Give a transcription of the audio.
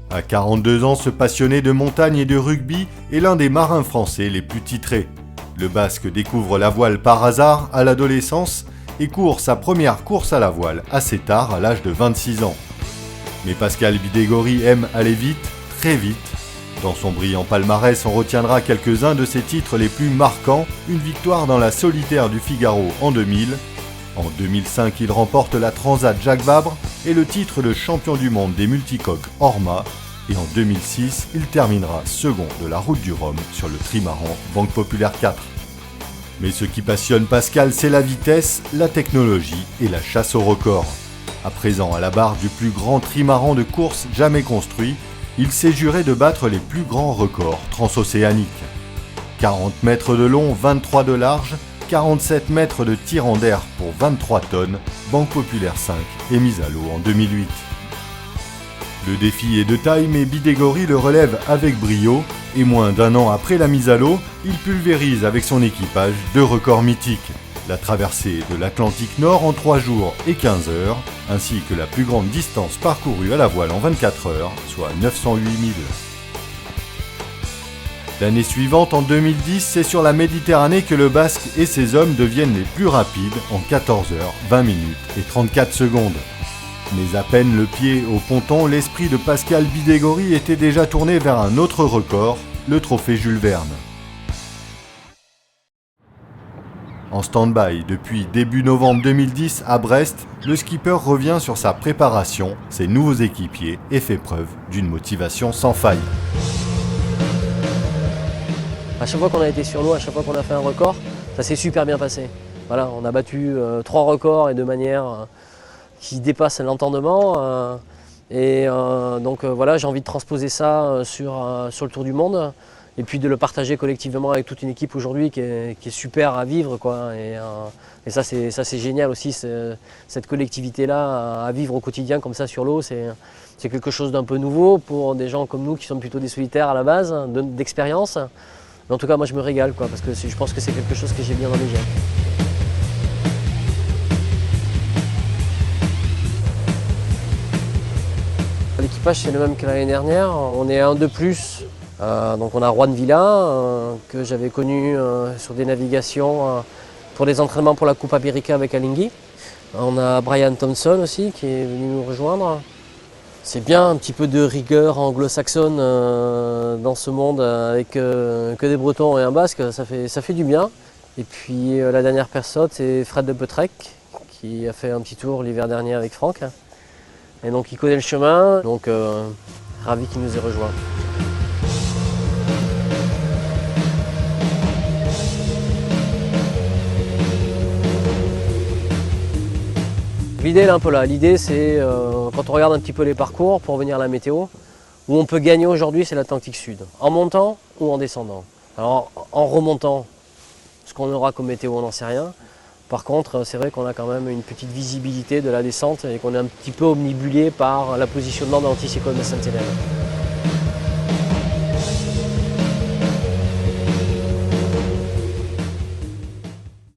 À 42 ans, ce passionné de montagne et de rugby est l'un des marins français les plus titrés. Le Basque découvre la voile par hasard à l'adolescence et court sa première course à la voile assez tard, à l'âge de 26 ans. Mais Pascal Bidégorry aime aller vite, très vite. Dans son brillant palmarès, on retiendra quelques-uns de ses titres les plus marquants, une victoire dans la solitaire du Figaro en 2000. En 2005, il remporte la Transat Jacques Vabre et le titre de champion du monde des multicoques Orma. Et en 2006, il terminera second de la Route du Rhum sur le trimaran Banque Populaire 4. Mais ce qui passionne Pascal, c'est la vitesse, la technologie et la chasse au record. À présent à la barre du plus grand trimaran de course jamais construit, il s'est juré de battre les plus grands records transocéaniques. 40 mètres de long, 23 de large, 47 mètres de tirant d'air pour 23 tonnes, Banque Populaire 5 est mise à l'eau en 2008. Le défi est de taille, mais Bidégorry le relève avec brio, et moins d'un an après la mise à l'eau, il pulvérise avec son équipage 2 records mythiques. La traversée de l'Atlantique Nord en 3 jours et 15 heures, ainsi que la plus grande distance parcourue à la voile en 24 heures, soit 908 milles. L'année suivante, en 2010, c'est sur la Méditerranée que le Basque et ses hommes deviennent les plus rapides en 14 heures, 20 minutes et 34 secondes. Mais à peine le pied au ponton, l'esprit de Pascal Bidégorry était déjà tourné vers un autre record, le trophée Jules Verne. En stand-by depuis début novembre 2010 à Brest, le skipper revient sur sa préparation, ses nouveaux équipiers et fait preuve d'une motivation sans faille. À chaque fois qu'on a été sur l'eau, à chaque fois qu'on a fait un record, ça s'est super bien passé. Voilà, on a battu 3 records et de manière qui dépasse l'entendement. Donc voilà, j'ai envie de transposer ça sur le Tour du Monde et puis de le partager collectivement avec toute une équipe aujourd'hui qui est super à vivre, quoi. Et ça c'est génial aussi, cette collectivité-là à vivre au quotidien comme ça sur l'eau, c'est quelque chose d'un peu nouveau pour des gens comme nous qui sommes plutôt des solitaires à la base, d'expérience. Mais en tout cas, moi je me régale, quoi, parce que je pense que c'est quelque chose que j'ai bien dans mes gènes. L'équipage c'est le même que l'année dernière, on est un de plus. Donc on a Juan Villa, que j'avais connu sur des navigations pour des entraînements pour la Coupe América avec Alinghi. On a Brian Thompson aussi qui est venu nous rejoindre. C'est bien un petit peu de rigueur anglo-saxonne dans ce monde avec que des Bretons et un Basque, ça fait du bien. Et puis la dernière personne c'est Fred de Petrec qui a fait un petit tour l'hiver dernier avec Franck. Et donc il connaît le chemin, donc ravi qu'il nous ait rejoints. L'idée est un peu là. L'idée c'est quand on regarde un petit peu les parcours pour venir à la météo, où on peut gagner aujourd'hui c'est l'Atlantique Sud, en montant ou en descendant. Alors en remontant, ce qu'on aura comme météo on n'en sait rien. Par contre c'est vrai qu'on a quand même une petite visibilité de la descente et qu'on est un petit peu omnibulé par l'appositionnement de l'anticyclone de Sainte-Hélène.